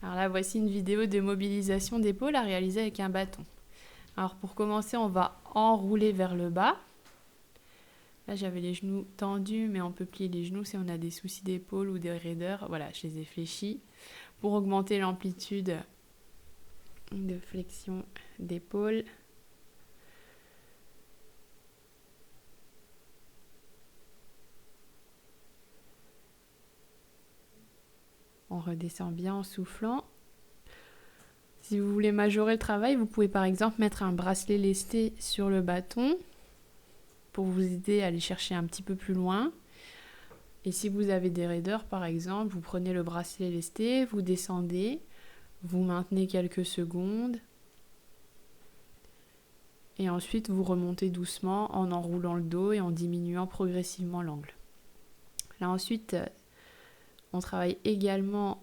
Alors là, voici une vidéo de mobilisation d'épaule à réaliser avec un bâton. Alors pour commencer, on va enrouler vers le bas. Là, j'avais les genoux tendus, mais on peut plier les genoux si on a des soucis d'épaule ou des raideurs. Voilà, je les ai fléchis. Pour augmenter l'amplitude de flexion d'épaule. On redescend bien en soufflant. Si vous voulez majorer le travail, vous pouvez par exemple mettre un bracelet lesté sur le bâton pour vous aider à aller chercher un petit peu plus loin. Et si vous avez des raideurs par exemple, vous prenez le bracelet lesté, vous descendez, vous maintenez quelques secondes et ensuite vous remontez doucement en enroulant le dos et en diminuant progressivement l'angle. Là ensuite, on travaille également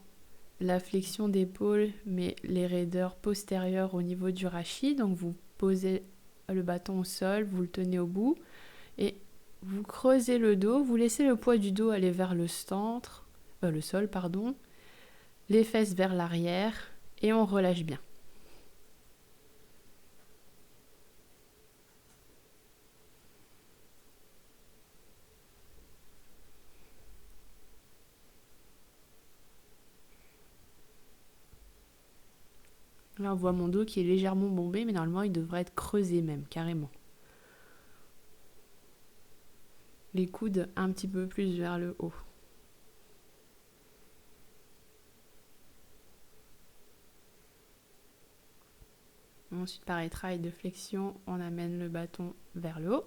la flexion d'épaule, mais les raideurs postérieures au niveau du rachis. Donc vous posez le bâton au sol, vous le tenez au bout et vous creusez le dos, vous laissez le poids du dos aller vers le centre, le sol, pardon, les fesses vers l'arrière et on relâche bien. Là, on voit mon dos qui est légèrement bombé, mais normalement, il devrait être creusé même, carrément. Les coudes un petit peu plus vers le haut. Ensuite, pareil, travail de flexion, on amène le bâton vers le haut.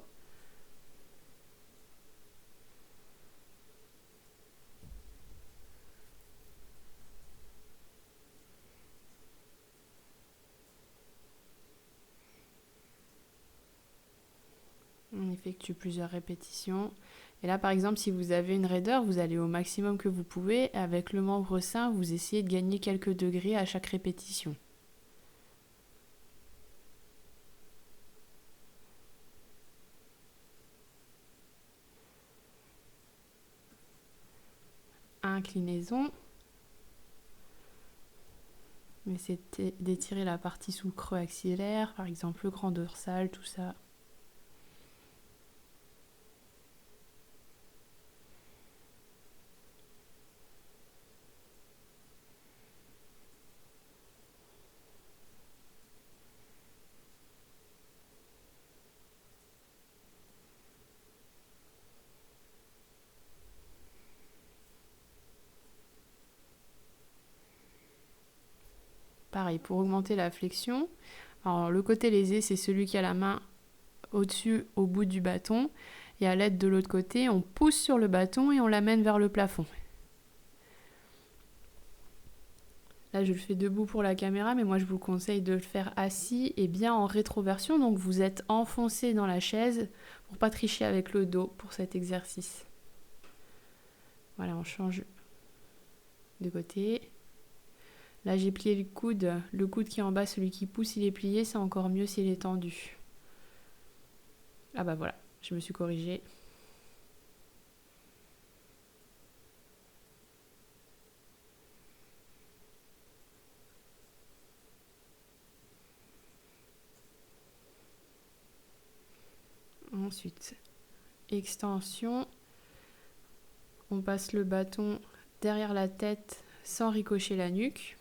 On effectue plusieurs répétitions. Et là, par exemple, si vous avez une raideur, vous allez au maximum que vous pouvez. Avec le membre sain, vous essayez de gagner quelques degrés à chaque répétition. Inclinaison. Mais c'est d'étirer la partie sous le creux axillaire, par exemple le grand dorsal, tout ça. Pareil, pour augmenter la flexion, alors le côté lésé, c'est celui qui a la main au-dessus, au bout du bâton. Et à l'aide de l'autre côté, on pousse sur le bâton et on l'amène vers le plafond. Là, je le fais debout pour la caméra, mais moi, je vous conseille de le faire assis et bien en rétroversion. Donc, vous êtes enfoncé dans la chaise pour pas tricher avec le dos pour cet exercice. Voilà, on change de côté. Là, j'ai plié le coude qui est en bas, celui qui pousse, il est plié, c'est encore mieux s'il est tendu. Ah bah voilà, je me suis corrigée. Ensuite, extension. On passe le bâton derrière la tête sans ricocher la nuque.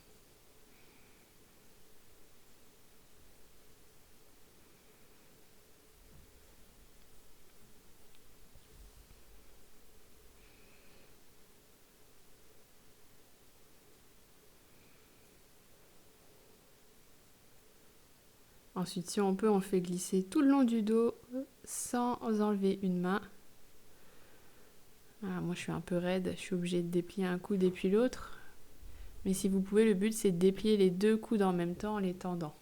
Ensuite, si on peut, on fait glisser tout le long du dos sans enlever une main. Ah, moi, je suis un peu raide, je suis obligée de déplier un coude et puis l'autre. Mais si vous pouvez, le but, c'est de déplier les deux coudes en même temps en les tendant.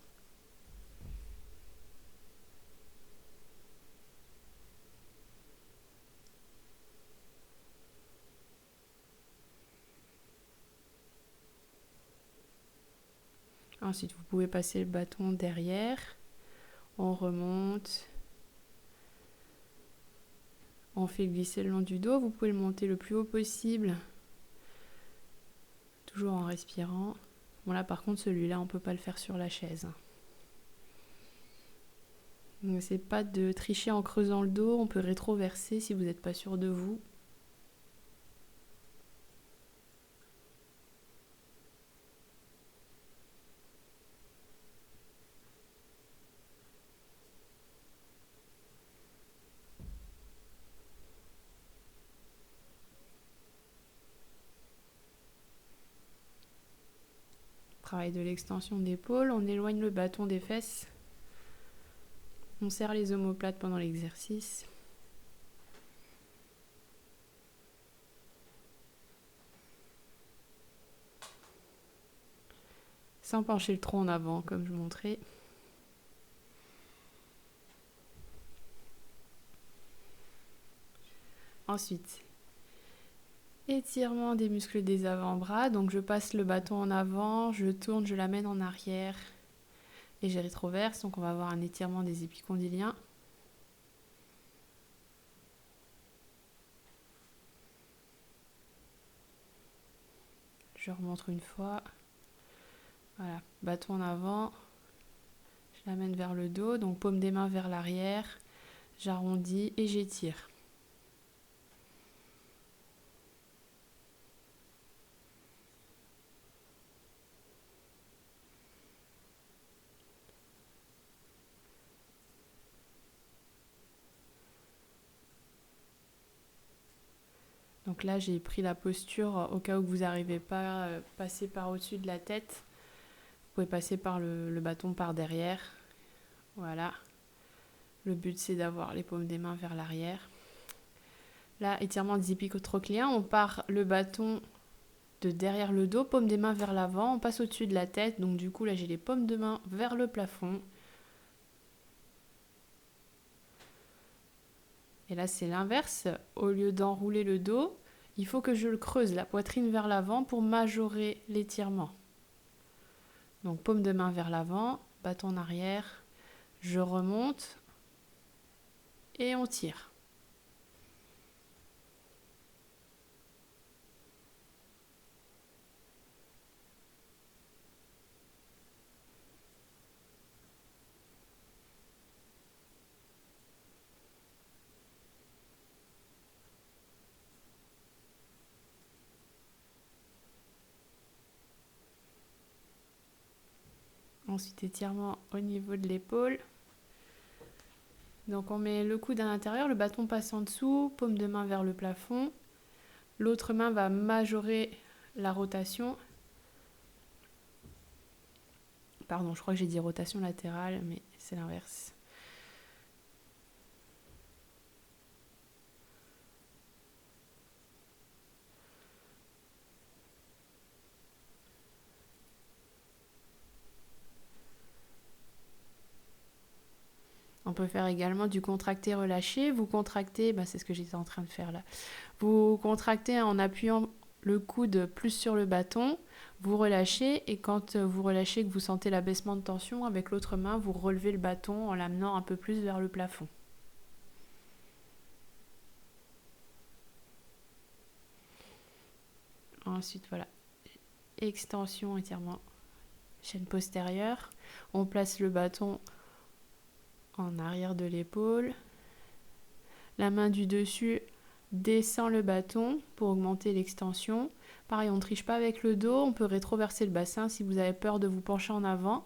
Ensuite, vous pouvez passer le bâton derrière. On remonte. On fait glisser le long du dos. Vous pouvez le monter le plus haut possible. Toujours en respirant. Bon là par contre celui-là on peut pas le faire sur la chaise. Donc c'est pas de tricher en creusant le dos, on peut rétroverser si vous n'êtes pas sûr de vous. Travail de l'extension d'épaule, on éloigne le bâton des fesses. On serre les omoplates pendant l'exercice. Sans pencher le tronc en avant comme je montrais. Ensuite, étirement des muscles des avant-bras. Donc je passe le bâton en avant, je tourne, je l'amène en arrière et je rétroverse. Donc on va avoir un étirement des épicondyliens. Je remonte une fois. Voilà, bâton en avant. Je l'amène vers le dos, donc paume des mains vers l'arrière. J'arrondis et j'étire. Donc là, j'ai pris la posture au cas où vous n'arrivez pas à passer par au-dessus de la tête. Vous pouvez passer par le bâton par derrière. Voilà. Le but, c'est d'avoir les paumes des mains vers l'arrière. Là, étirement des épicotrochléens, on part le bâton de derrière le dos, paume des mains vers l'avant, on passe au-dessus de la tête. Donc du coup, là, j'ai les paumes de main vers le plafond. Et là, c'est l'inverse. Au lieu d'enrouler le dos, il faut que je le creuse, la poitrine vers l'avant pour majorer l'étirement. Donc paume de main vers l'avant, bâton en arrière, je remonte et on tire. Ensuite, étirement au niveau de l'épaule. Donc on met le coude à l'intérieur, le bâton passe en dessous, paume de main vers le plafond. L'autre main va majorer la rotation. Pardon, je crois que j'ai dit rotation latérale, mais c'est l'inverse. On peut faire également du contracté-relâché. Vous contractez, c'est ce que j'étais en train de faire là. Vous contractez en appuyant le coude plus sur le bâton, vous relâchez et quand vous relâchez, que vous sentez l'abaissement de tension, avec l'autre main, vous relevez le bâton en l'amenant un peu plus vers le plafond. Ensuite, voilà, extension, étirement, chaîne postérieure. On place le bâton en arrière de l'épaule. La main du dessus descend le bâton pour augmenter l'extension. Pareil, on ne triche pas avec le dos, on peut rétroverser le bassin si vous avez peur de vous pencher en avant.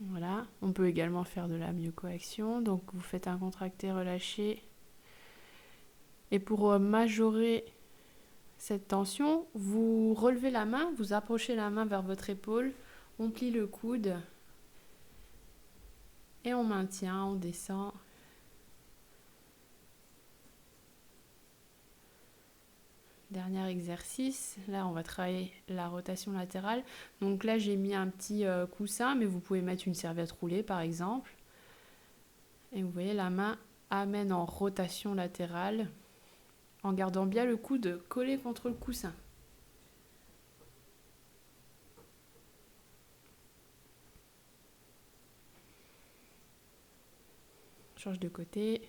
Voilà, on peut également faire de la myocoaction. Donc vous faites un contracté relâché. Et pour majorer cette tension, vous relevez la main, vous approchez la main vers votre épaule, on plie le coude et on maintient, on descend. Dernier exercice, là on va travailler la rotation latérale. Donc là j'ai mis un petit coussin, mais vous pouvez mettre une serviette roulée par exemple. Et vous voyez la main amène en rotation latérale en gardant bien le coude collé contre le coussin. change de côté.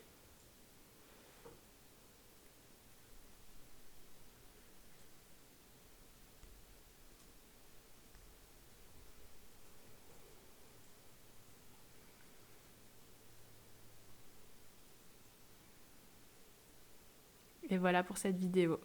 Et voilà pour cette vidéo.